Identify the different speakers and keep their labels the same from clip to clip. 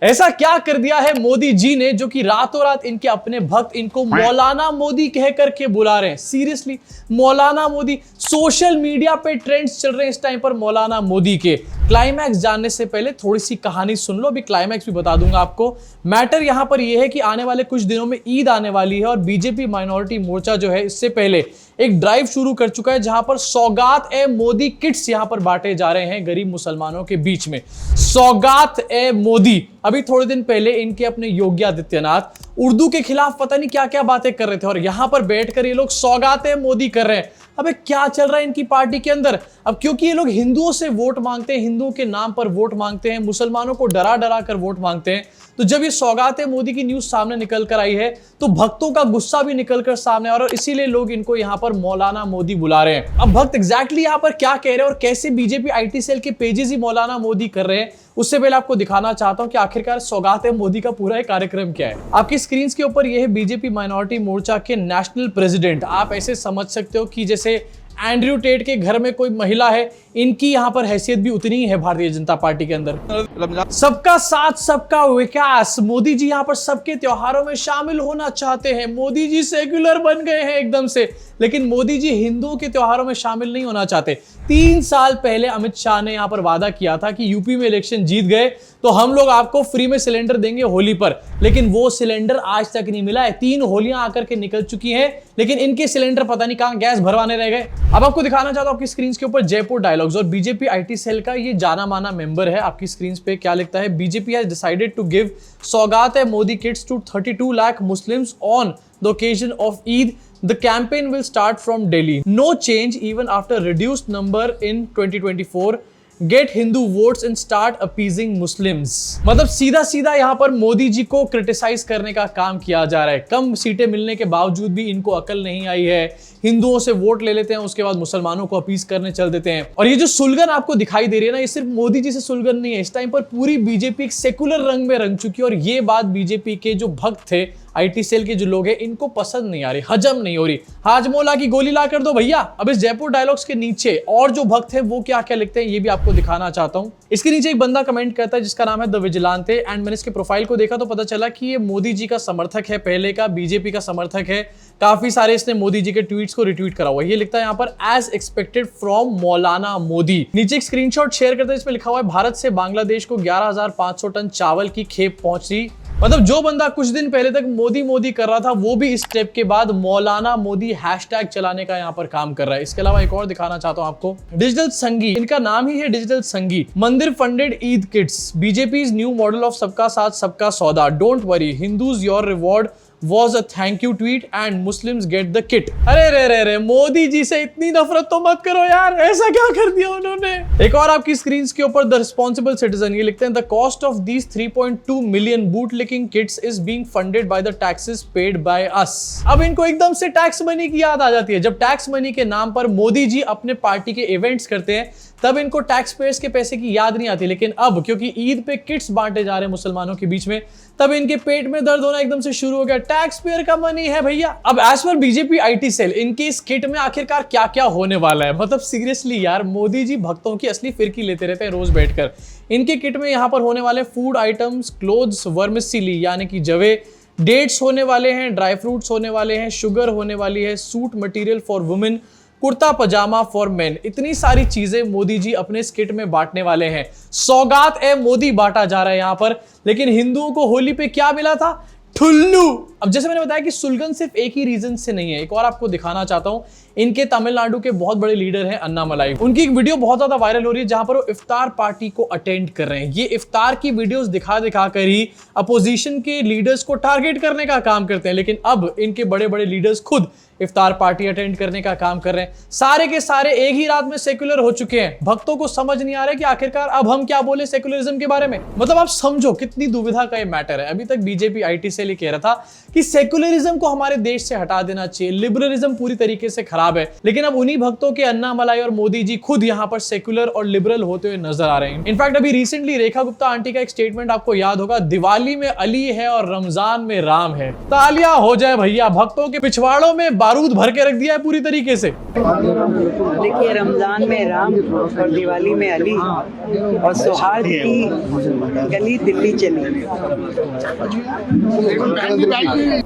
Speaker 1: ऐसा क्या कर दिया है मोदी जी ने जो कि रातों रात इनके अपने भक्त इनको मौलाना मोदी कह करके बुला रहे हैं। सीरियसली मौलाना मोदी, सोशल मीडिया पे ट्रेंड्स चल रहे हैं इस टाइम पर मौलाना मोदी के। क्लाइमैक्स जानने से पहले थोड़ी सी कहानी सुन लो, अभी क्लाइमैक्स भी बता दूंगा आपको। मैटर यहां पर यह है कि आने वाले कुछ दिनों में ईद आने वाली है और बीजेपी माइनॉरिटी मोर्चा जो है इससे पहले एक ड्राइव शुरू कर चुका है जहां पर सौगात ए मोदी किट्स यहां पर बांटे जा रहे हैं गरीब मुसलमानों के बीच में। सौगात ए मोदी। अभी थोड़े दिन पहले इनके अपने योगी आदित्यनाथ उर्दू के खिलाफ पता नहीं क्या क्या बातें कर रहे थे और यहां पर बैठकर ये लोग सौगात ए मोदी कर रहे हैं। अबे क्या चल रहा है इनकी पार्टी के अंदर? अब क्योंकि ये लोग हिंदुओं से वोट मांगते हैं, हिंदुओं के नाम पर वोट मांगते हैं, मुसलमानों को डरा डरा कर वोट मांगते हैं, तो जब ये सौगात ए मोदी की न्यूज सामने निकल कर आई है तो भक्तों का गुस्सा भी निकल कर सामने आ रहा है और इसीलिए लोग इनको यहां पर मौलाना मोदी बुला रहे हैं। अब भक्त एग्जैक्टली यहां पर क्या कह रहे हैं और कैसे बीजेपी आईटी सेल के पेजेस ही मौलाना मोदी कर रहे हैं, उससे पहले आपको दिखाना चाहता हूं कि आखिरकार सौगात ए मोदी का पूरा एक कार्यक्रम क्या है। आपकी स्क्रीन के ऊपर यह है बीजेपी माइनॉरिटी मोर्चा के नेशनल प्रेसिडेंट। आप ऐसे समझ सकते हो कि जैसे एंड्रयू टेट के घर में कोई महिला है, इनकी यहां पर हैसियत भी उतनी ही है भारतीय जनता पार्टी के अंदर। सबका साथ सबका विकास। मोदी जी यहां पर सबके त्योहारों में शामिल होना चाहते हैं। मोदी जी सेक्युलर बन गए हैं एकदम से, लेकिन मोदी जी हिंदुओं के त्योहारों में शामिल नहीं होना चाहते। 3 साल पहले अमित शाह ने यहां पर वादा किया था कि यूपी में इलेक्शन जीत गए तो हम लोग आपको फ्री में सिलेंडर देंगे होली पर, लेकिन वो सिलेंडर आज तक नहीं मिला है। 3 होलियां आकर के निकल चुकी हैं, लेकिन इनके सिलेंडर पता नहीं कहां गैस भरवाने रह गए। अब आपको दिखाना चाहता हूं आपकी स्क्रीन के ऊपर जयपुर डायलॉग्स और बीजेपी आईटी सेल का ये जाना माना मेंबर है। आपकी स्क्रीन पे क्या लिखता है? BJP has decided to give Saugat e Modi kits to 32 lakh Muslims on the occasion of Eid. The campaign will start from Delhi. No change even after reduced number in 2024. Get Hindu votes and start appeasing Muslims. मतलब सीधा सीधा यहाँ पर मोदी जी को criticise करने का काम किया जा रहा है। कम सीटें मिलने के बावजूद भी इनको अकल नहीं आई है, हिंदुओं से वोट ले लेते हैं, उसके बाद मुसलमानों को अपीस करने चल देते हैं। और ये जो सुलगन आपको दिखाई दे रही है ना, ये सिर्फ मोदी जी से सुलगन नहीं है, इस टाइम पर पूरी बीजेपी एक सेकुलर रंग में रंग चुकी है। और ये बात बीजेपी के जो भक्त थे, आईटी सेल के जो लोग हैं, इनको पसंद नहीं आ रही, हजम नहीं हो रही। हाजमोला की गोली ला कर दो भैया। अब इस जयपुर डायलॉग्स के नीचे और जो भक्त हैं वो क्या क्या लिखते हैं ये भी आपको दिखाना चाहता हूं। इसके नीचे एक बंदा कमेंट करता है जिसका नाम है द विजिलांते, एंड मैंने इसके प्रोफाइल को देखा तो पता चला कि ये मोदी जी का समर्थक है, पहले का बीजेपी का समर्थक है। काफी सारे इसने मोदी जी के ट्वीट्स को रिट्वीट करा हुआ है। ये लिखता है यहाँ पर एज एक्सपेक्टेड फ्रॉम मौलाना मोदी। नीचे एक स्क्रीनशॉट शेयर करता है जिसमें लिखा हुआ है भारत से बांग्लादेश को 11,500 टन चावल की खेप पहुंची। मतलब जो बंदा कुछ दिन पहले तक मोदी मोदी कर रहा था वो भी इस स्टेप के बाद मौलाना मोदी हैशटैग चलाने का यहाँ पर काम कर रहा है। इसके अलावा एक और दिखाना चाहता हूँ आपको, डिजिटल संगी, इनका नाम ही है डिजिटल संगी। मंदिर funded Eid kits, BJP new model of सबका साथ सबका सौदा। Don't worry, Hindus your reward was a thank you tweet and Muslims get the kit. अरे रे रे रे, मोदी जी से इतनी नफरत तो मत करो यार, ऐसा क्या कर दिया उन्होंने। एक और आपकी स्क्रीन के ऊपर द रिस्पॉन्सिबल सिटीजन, ये लिखते हैं the cost of these 3.2 million bootlicking kits is being funded by the taxes paid by us. अब इनको एकदम से टैक्स मनी की याद आ जाती है। जब टैक्स मनी के नाम पर मोदी जी अपने पार्टी के इवेंट्स करते हैं तब इनको टैक्स पेयर्स के पैसे की याद नहीं आती, लेकिन अब क्योंकि ईद पे किट्स बांटे जा रहे हैं मुसलमानों के बीच में, तब इनके पेट में दर्द होना एकदम से शुरू हो गया। टैक्स पेयर का मनी है भैया। अब as per BJP IT cell, इनके इस किट में आखिरकार क्या क्या होने वाला है? मतलब सीरियसली यार, मोदी जी भक्तों की असली फिरकी लेते रहते हैं रोज बैठकर। इनके किट में यहाँ पर होने वाले फूड आइटम्स, क्लोथ्स, वर्मिसिली यानी कि जवे, डेट्स होने वाले हैं, ड्राई फ्रूट्स होने वाले हैं, शुगर होने वाली है, suit material for women, kurta pyjama for men. इतनी सारी चीजें मोदी जी अपने इस किट में बांटने वाले हैं। सौगात ए मोदी बांटा जा रहा है यहां पर, लेकिन हिंदुओं को होली पे क्या मिला था? ठुल्लू। अब जैसे मैंने बताया कि सुलगन सिर्फ एक ही रीजन से नहीं है, एक और आपको दिखाना चाहता हूं। इनके तमिलनाडु के बहुत बड़े लीडर हैं अन्नामलाई, उनकी एक वीडियो बहुत ज्यादा वायरल हो रही है जहां पर वो इफ्तार पार्टी को अटेंड कर रहे हैं। ये इफ्तार की वीडियोस दिखा दिखा कर ही अपोजिशन के लीडर्स को टारगेट करने का काम करते हैं, लेकिन अब इनके बड़े बड़े लीडर्स खुद इफ्तार पार्टी अटेंड करने का काम कर रहे हैं। सारे के सारे एक ही रात में सेक्युलर हो चुके हैं। भक्तों को समझ नहीं आ रहा है कि आखिरकार अब हम क्या बोले सेक्युलरिज्म के बारे में। मतलब आप समझो कितनी दुविधा का ये मैटर है। अभी तक बीजेपी आईटी सेल कह रहा था कि सेकुलरिज्म को हमारे देश से हटा देना चाहिए, लिबरलिज्म पूरी तरीके से खराब है। लेकिन अब उन्हीं भक्तों के अन्नामलाई और मोदी जी खुद यहाँ पर सेकुलर और लिबरल होते हुए नजर आ रहे हैं। इनफैक्ट अभी रिसेंटली रेखा गुप्ता आंटी का एक स्टेटमेंट आपको याद होगा, दिवाली में अली है और रमजान में राम है। तालियां हो जाए भैया, भक्तों के पिछवाड़ों में बारूद भर के रख दिया है पूरी तरीके से।
Speaker 2: देखिए, रमजान में राम और दिवाली में अली और सौहार्द की गली दिल्ली चली।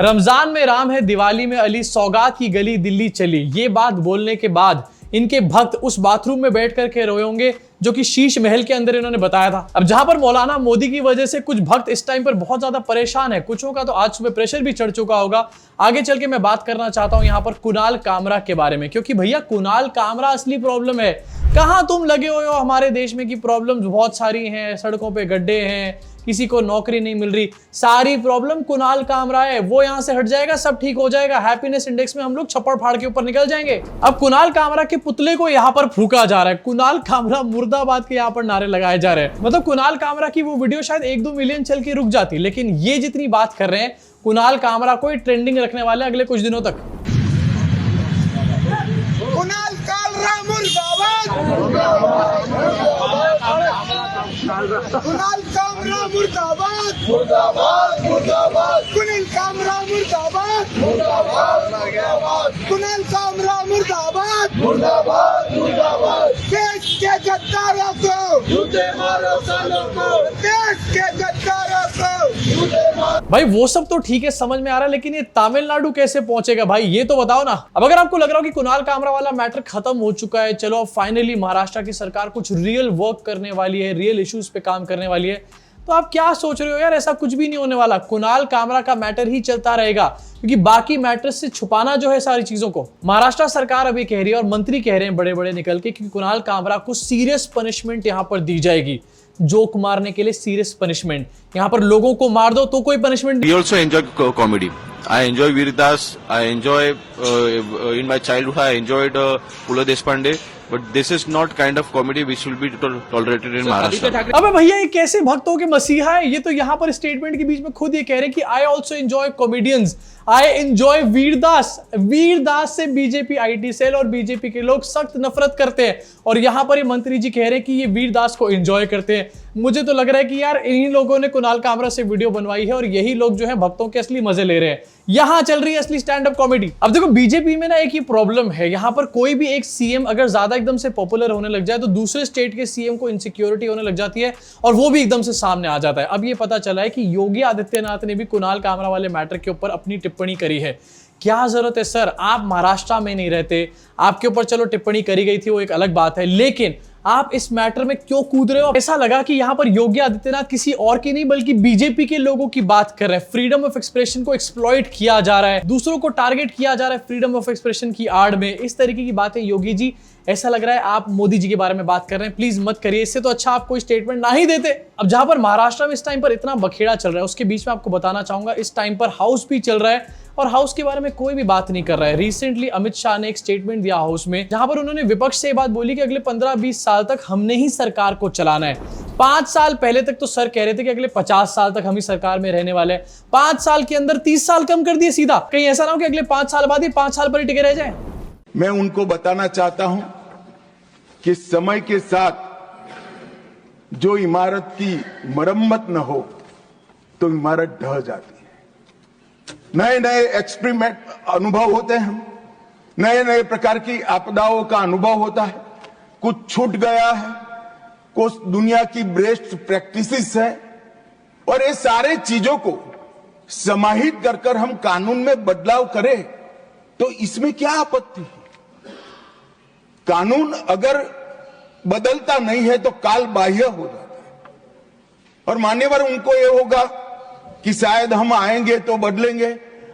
Speaker 1: रमजान में राम है, दिवाली में अली, सौगात की गली दिल्ली चली। ये बात बोलने के बाद इनके भक्त उस बाथरूम में बैठ करके रोए होंगे जो कि शीश महल के अंदर इन्होंने बताया था। अब जहां पर मौलाना मोदी की वजह से कुछ भक्त इस टाइम पर बहुत ज्यादा परेशान है, कुछों का तो आज सुबह प्रेशर भी चढ़ चुका होगा। आगे चल के मैं बात करना चाहता हूं यहां पर कुणाल कामरा के बारे में, क्योंकि भैया कुणाल कामरा असली प्रॉब्लम है। कहां तुम लगे हुए हो हमारे देश में कि प्रॉब्लम्स बहुत सारी हैं, सड़कों पे गड्ढे हैं, किसी को नौकरी नहीं मिल रही, सारी प्रॉब्लम कुणाल कामरा है। वो यहां से हट जाएगा, सब ठीक हो जाएगा, हैप्पीनेस इंडेक्स में हम लोग छप्पड़ फाड़ के ऊपर निकल जाएंगे। अब कुणाल कामरा के पुतले को यहां पर फूका जा रहा है, कुणाल कामरा मुर्दाबाद के यहां पर नारे लगाए जा रहे हैं। मतलब कुणाल कामरा की वो वीडियो शायद 1-2 मिलियन चल के रुक जाती, लेकिन ये जितनी बात कर रहे हैं कुणाल कामरा को ट्रेंडिंग रखने वाले अगले कुछ दिनों तक।
Speaker 3: कुणाल कामरा मुर्दाबाद, कुणाल कामरा मुर्दाबाद, मुर्दाबाद मुर्दाबाद, कुणाल कामरा मुर्दाबाद, मुर्दाबाद, कुणाल कामरा मुर्दाबाद, मुर्दाबाद मुर्दाबाद। देश के गद्दारों को जूते मारो, सालों को देश के गद्दारों को जूते मारो।
Speaker 1: भाई वो सब तो ठीक है, समझ में आ रहा है, लेकिन ये तमिलनाडु कैसे पहुंचेगा भाई, ये तो बताओ ना। अब अगर आपको लग रहा हो कि कुणाल कामरा वाला मैटर खत्म हो चुका है, चलो अब फाइनली महाराष्ट्र की सरकार कुछ रियल वर्क करने वाली है, रियल इश्यूज पे काम करने वाली है, तो आप क्या सोच रहे हो यार, ऐसा कुछ भी नहीं होने वाला। कुणाल कामरा का मैटर ही चलता रहेगा, क्योंकि बाकी मैटर्स से छुपाना जो है सारी चीजों को। महाराष्ट्र सरकार अभी कह रही है और मंत्री कह रहे हैं बड़े बड़े निकल के कि कुणाल कामरा को सीरियस पनिशमेंट यहां पर दी जाएगी। जोक मारने के लिए सीरियस पनिशमेंट, यहां पर लोगों को मार दो तो कोई punishment.
Speaker 4: We also enjoy comedy. I enjoy Veerdas. I enjoy in my childhood I enjoyed Pula Deshpande. But this is not kind of comedy which will be tolerated in Maharashtra.
Speaker 1: अबे भैया ये कैसे भक्तों के मसीहा है, ये तो यहाँ पर स्टेटमेंट के बीच में खुद ये कह रहे हैं कि I also enjoy comedians, I enjoy Vir Das. Vir Das से बीजेपी आईटी सेल और बीजेपी के लोग सख्त नफरत करते हैं, और यहाँ पर ये मंत्री जी कह रहे हैं कि ये वीरदास को एंजॉय करते हैं। मुझे तो लग रहा है कि यार इन्हीं लोगों ने कुणाल कामरा से वीडियो बनवाई है और यही लोग जो है भक्तों के असली मजे ले रहे हैं। यहां चल रही है असली स्टैंड अप कॉमेडी। अब देखो बीजेपी में ना एक ही प्रॉब्लम है, यहां पर कोई भी एक सीएम अगर ज्यादा एकदम से पॉपुलर होने लग जाए तो दूसरे स्टेट के सीएम को इनसिक्योरिटी होने लग जाती है और वो भी एकदम से सामने आ जाता है। अब ये पता चला है कि योगी आदित्यनाथ ने भी कुणाल कामरा वाले मैटर के ऊपर अपनी टिप्पणी करी है। क्या जरूरत है सर, आप महाराष्ट्र में नहीं रहते, आपके ऊपर चलो टिप्पणी करी गई थी वो एक अलग बात है, लेकिन आप इस मैटर में क्यों कूद रहे हो? ऐसा लगा कि यहां पर योगी आदित्यनाथ किसी और की नहीं बल्कि बीजेपी के लोगों की बात कर रहे हैं। फ्रीडम ऑफ एक्सप्रेशन को एक्सप्लॉइट किया जा रहा है, दूसरों को टारगेट किया जा रहा है फ्रीडम ऑफ एक्सप्रेशन की आड़ में। इस तरीके की बातें योगी जी, ऐसा लग रहा है आप मोदी जी के बारे में बात कर रहे हैं, प्लीज मत करिए, इससे तो अच्छा आप कोई स्टेटमेंट ना ही देते। अब जहां पर महाराष्ट्र में इस टाइम पर इतना बखेड़ा चल रहा है, उसके बीच में आपको बताना चाहूंगा इस टाइम पर हाउस भी चल रहा है और हाउस के बारे में कोई भी बात नहीं कर रहा है। रिसेंटली अमित शाह ने एक स्टेटमेंट दिया हाउस में, जहां पर उन्होंने विपक्ष से बात बोली कि अगले 15-20 साल तक हमने ही सरकार को चलाना है। 5 साल पहले तक तो सर कह रहे थे कि अगले 50 साल तक हम ही सरकार में रहने वाले हैं, 5 साल के अंदर 30 साल कम कर दिए सीधा। कहीं ऐसा ना हो कि अगले 5 साल बाद ही 5 साल पर ही टिके रह जाए।
Speaker 3: मैं उनको बताना चाहता हूं कि समय के साथ जो इमारत की मरम्मत न हो तो इमारत ढह जाती है। नए नए एक्सपेरिमेंट अनुभव होते हैं, नए नए प्रकार की आपदाओं का अनुभव होता है, कुछ छूट गया है, कुछ दुनिया की बेस्ट प्रैक्टिसेस है, और ये सारे चीजों को समाहित कर हम कानून में बदलाव करें तो इसमें क्या आपत्ति है? कानून अगर बदलता नहीं है तो काल बाह्य हो जाता है, और मान्यवर उनको ये होगा कि शायद हम आएंगे तो बदलेंगे।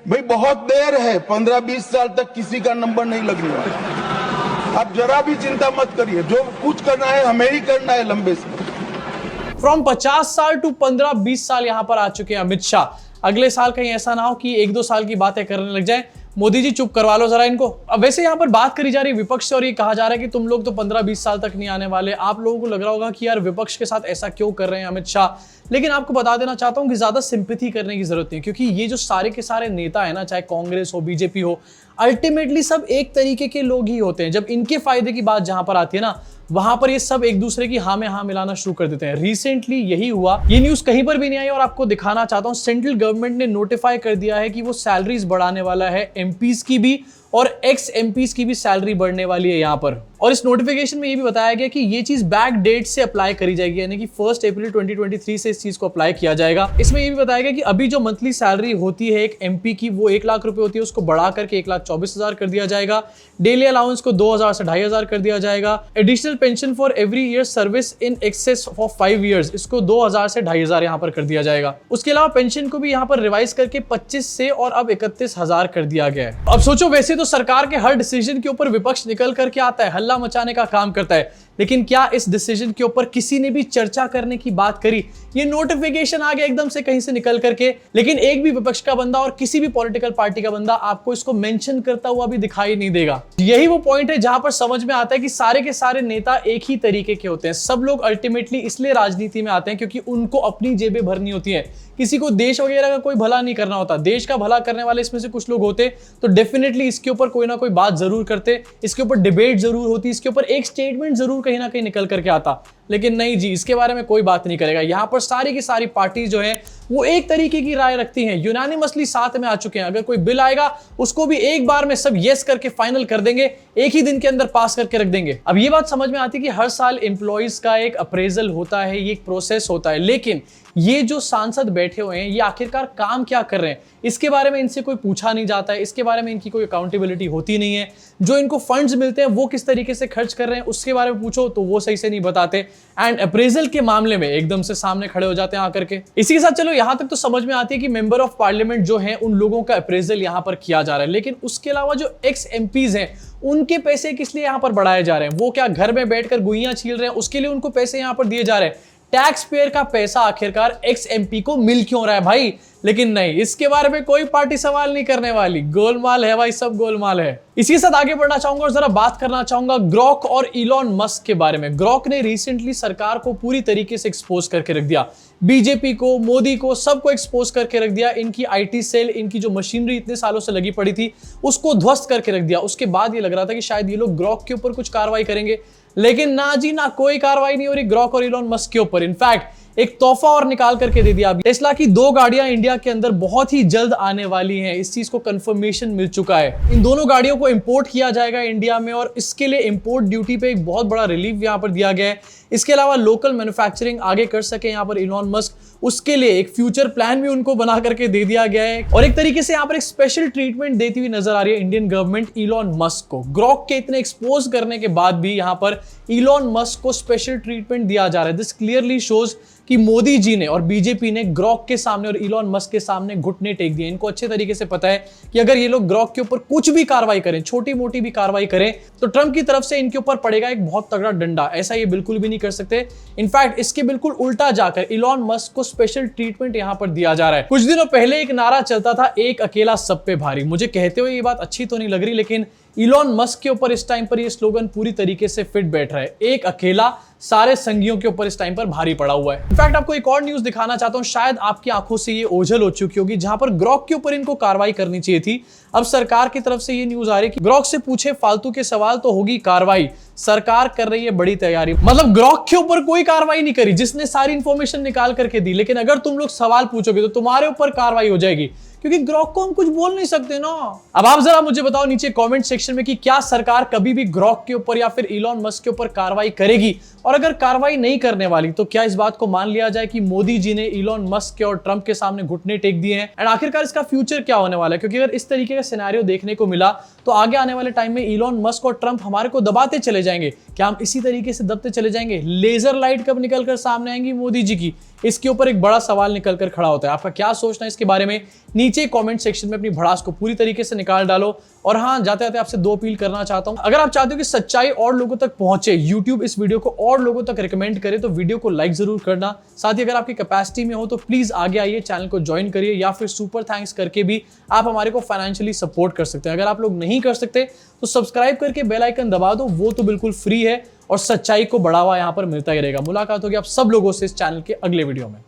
Speaker 3: भाई बहुत देर है, 15-20 साल तक किसी का नंबर नहीं लगने वाला। आप जरा भी चिंता मत करिए, जो कुछ करना है हमें ही करना है लंबे समय।
Speaker 1: फ्रॉम 50 साल टू 15-20 साल यहां पर आ चुके हैं अमित शाह। अगले साल कहीं ऐसा ना हो कि 1-2 साल की बातें करने लग जाए। मोदी जी चुप करवा लो जरा इनको। अब वैसे यहाँ पर बात करी जा रही है विपक्ष से और ये कहा जा रहा है कि तुम लोग तो 15-20 साल तक नहीं आने वाले। आप लोगों को लग रहा होगा कि यार विपक्ष के साथ ऐसा क्यों कर रहे हैं अमित शाह, लेकिन आपको बता देना चाहता हूं कि ज्यादा सिंपैथी करने की जरूरत नहीं, क्योंकि ये जो सारे के सारे नेता है ना, चाहे कांग्रेस हो बीजेपी हो, अल्टीमेटली सब एक तरीके के लोग ही होते हैं। जब इनके फायदे की बात जहां पर आती है ना, वहां पर ये सब एक दूसरे की हाँ में हाँ मिलाना शुरू कर देते हैं। रिसेंटली यही हुआ, ये न्यूज कहीं पर भी नहीं आई और आपको दिखाना चाहता हूं। सेंट्रल गवर्नमेंट ने नोटिफाई कर दिया है कि वो सैलरीज बढ़ाने वाला है, एमपीज की भी और एक्स एमपीज की भी सैलरी बढ़ने वाली है यहां पर। और इस नोटिफिकेशन में ये भी बताया गया कि ये चीज बैक डेट से अप्लाई करी जाएगी, यानी कि 1 अप्रैल 2023 से इस चीज को अप्लाई किया जाएगा। इसमें ये भी बताया गया कि अभी जो मंथली सैलरी होती है एक एमपी की, वो 1 लाख रुपए होती है, उसको बढ़ा करके 1,24,000 कर दिया जाएगा। डेली अलाउंस को 2,000 से 2,500 कर दिया जाएगा। Additional pension for every year service in excess of 5 years, इसको 2,000 से 2,500 यहाँ पर कर दिया जाएगा। उसके अलावा पेंशन को भी यहाँ पर रिवाइज करके 25 से और अब 31,000 कर दिया गया है। अब सोचो, वैसे तो सरकार के हर डिसीजन के ऊपर विपक्ष निकल करके आता है, हल्ला मचाने का काम करता है, लेकिन क्या इस डिसीजन के ऊपर किसी ने भी चर्चा करने की बात करी? ये नोटिफिकेशन आ गया एकदम से कहीं से निकल करके, लेकिन एक भी विपक्ष का बंदा और किसी भी पॉलिटिकल पार्टी का बंदा आपको इसको मेंशन करता हुआ भी दिखाई नहीं देगा। यही वो पॉइंट है जहां पर समझ में आता है कि सारे के सारे नेता एक ही तरीके के होते हैं। सब लोग अल्टीमेटली इसलिए राजनीति में आते हैं क्योंकि उनको अपनी जेबें भरनी होती है, किसी को देश वगैरह का कोई भला नहीं करना होता। देश का भला करने वाले इसमें से कुछ लोग होते तो डेफिनेटली इसके ऊपर कोई ना कोई बात जरूर करते, इसके ऊपर डिबेट जरूर होती, इसके ऊपर एक स्टेटमेंट जरूर कहीं ना कहीं निकल करके आता। लेकिन नहीं जी, इसके बारे में कोई बात नहीं करेगा। यहां पर सारी की सारी पार्टी जो है वो एक तरीके की राय रखती हैं, यूनानिमसली साथ में आ चुके हैं। अगर कोई बिल आएगा उसको भी एक बार में सब यस करके फाइनल कर देंगे, एक ही दिन के अंदर पास करके रख देंगे। अब ये बात समझ में आती है कि हर साल एम्प्लॉइज का एक अप्रेजल होता है, ये एक प्रोसेस होता है, लेकिन ये जो सांसद बैठे हुए हैं ये आखिरकार काम क्या कर रहे हैं इसके बारे में इनसे कोई पूछा नहीं जाता है, इसके बारे में इनकी कोई अकाउंटेबिलिटी होती नहीं है। जो इनको फंड्स मिलते हैं वो किस तरीके से खर्च कर रहे हैं उसके बारे में पूछो तो वो सही से नहीं बताते, एंड अप्रेजल के मामले में एकदम से सामने खड़े हो जाते हैं आकर के। इसी के साथ चलो यहां तक तो समझ में आती है कि मेंबर ऑफ पार्लियामेंट जो है उन लोगों का अप्रेजल यहां पर किया जा रहा है, लेकिन उसके अलावा जो एक्स एमपीज हैं उनके पैसे किस लिए यहां पर बढ़ाए जा रहे हैं? वो क्या घर में बैठकर गुइयां छील रहे हैं उसके लिए उनको पैसे यहां पर दिए जा रहे हैं? टैक्स पेयर का पैसा आखिरकार एक्स एमपी को मिल क्यों रहा है भाई? लेकिन नहीं, इसके बारे में कोई पार्टी सवाल नहीं करने वाली। गोलमाल है भाई, सब गोलमाल है। इसी के साथ आगे बढ़ना चाहूंगा और जरा बात करना चाहूंगा ग्रॉक और इलॉन मस्क के बारे में। ग्रॉक ने रिसेंटली सरकार को पूरी तरीके से एक्सपोज करके रख दिया, बीजेपी को, मोदी को, सबको एक्सपोज करके रख दिया। इनकी आईटी सेल, इनकी जो मशीनरी इतने सालों से लगी पड़ी थी उसको ध्वस्त करके रख दिया। उसके बाद ये लग रहा था कि शायद ये लोग ग्रॉक के ऊपर कुछ कार्रवाई करेंगे, लेकिन ना जी ना, कोई कार्रवाई नहीं हो रही ग्रॉक और इलॉन मस्क के ऊपर। इनफैक्ट एक तोहफा और निकाल करके दे दिया। टेस्ला की 2 गाड़ियां इंडिया के अंदर बहुत ही जल्द आने वाली हैं, इस चीज को कंफर्मेशन मिल चुका है। इन दोनों गाड़ियों को इंपोर्ट किया जाएगा इंडिया में और इसके लिए इंपोर्ट ड्यूटी पे एक बहुत बड़ा रिलीफ यहां पर दिया गया है। इसके अलावा लोकल मैन्युफैक्चरिंग आगे कर सके यहां पर इलॉन मस्क, उसके लिए एक फ्यूचर प्लान भी उनको बना करके दे दिया गया है। और एक तरीके से यहां पर एक स्पेशल ट्रीटमेंट देती हुई नजर आ रही है इंडियन गवर्नमेंट इलॉन मस्क को। ग्रॉक के इतने एक्सपोज करने के बाद भी यहां पर इलॉन मस्क को स्पेशल ट्रीटमेंट दिया जा रहा है। दिस क्लियरली शोज कि मोदी जी ने और बीजेपी ने ग्रॉक के सामने और इलॉन मस्क के सामने घुटने टेक दिए। इनको अच्छे तरीके से पता है कि अगर ये लोग ग्रॉक के ऊपर कुछ भी कार्रवाई करें, छोटी मोटी भी कार्रवाई करें, तो ट्रंप की तरफ से इनके ऊपर पड़ेगा एक बहुत तगड़ा डंडा। ऐसा ये बिल्कुल भी नहीं कर सकते। इनफैक्ट इसके बिल्कुल उल्टा जाकर इलॉन मस्क को स्पेशल ट्रीटमेंट यहां पर दिया जा रहा है। कुछ दिनों पहले एक नारा चलता था, एक अकेला सब पे भारी। मुझे कहते हुए ये बात अच्छी तो नहीं लग रही, लेकिन इलॉन मस्क के ऊपर इस टाइम पर ये स्लोगन पूरी तरीके से फिट बैठ रहा है। एक अकेला सारे संगियों के ऊपर इस टाइम पर भारी पड़ा हुआ है। इनफैक्ट आपको एक और न्यूज दिखाना चाहता हूं, शायद आपकी आंखों से ये ओझल हो चुकी होगी, जहां पर ग्रॉक के ऊपर इनको कार्रवाई करनी चाहिए थी। अब सरकार की तरफ से ये न्यूज आ रही है कि ग्रॉक से पूछे फालतू के सवाल तो होगी कार्रवाई। सरकार कर रही है बड़ी तैयारी। मतलब ग्रॉक के ऊपर कोई कार्रवाई नहीं करी जिसने सारी इंफॉर्मेशन निकाल करके दी, लेकिन अगर तुम लोग सवाल पूछोगे तो तुम्हारे ऊपर कार्रवाई हो जाएगी, क्योंकि ग्रॉक को हम कुछ बोल नहीं सकते ना। अब आप जरा मुझे बताओ नीचे कमेंट सेक्शन में कि क्या सरकार कभी भी ग्रॉक के ऊपर या फिर इलॉन मस्क के ऊपर कार्रवाई करेगी, और अगर कार्रवाई नहीं करने वाली तो क्या इस बात को मान लिया जाए कि मोदी जी ने इलॉन मस्क के और ट्रंप के सामने घुटने टेक दिए हैं? एंड आखिरकार इसका फ्यूचर क्या होने वाला है? क्योंकि अगर इस तरीके का सिनेरियो देखने को मिला तो आगे आने वाले टाइम में इलॉन मस्क और ट्रंप हमारे को दबाते चले जाएंगे। क्या हम इसी तरीके से दबते चले जाएंगे? लेजर लाइट कब निकलकर सामने आएंगी मोदी जी की? इसके ऊपर एक बड़ा सवाल निकलकर खड़ा होता है। आपका क्या सोचना है इसके बारे में? नीचे कमेंट सेक्शन में अपनी भड़ास को पूरी तरीके से निकाल डालो। और हाँ, जाते जाते आपसे 2 अपील करना चाहता हूं। अगर आप चाहते हो कि सच्चाई और लोगों तक पहुंचे, YouTube इस वीडियो को और लोगों तक रिकमेंड करे, तो वीडियो को लाइक जरूर करना। साथ ही अगर आपकी कैपेसिटी में हो तो प्लीज आगे आइए, चैनल को ज्वाइन करिए, या फिर सुपर थैंक्स करके भी आप हमारे को फाइनेंशियली सपोर्ट कर सकते हैं। अगर आप लोग नहीं कर सकते तो सब्सक्राइब करके बेल आइकन दबा दो, वो तो बिल्कुल फ्री है और सच्चाई को बढ़ावा यहां पर मिलता ही रहेगा। मुलाकात होगी आप सब लोगों से इस चैनल के अगले वीडियो में।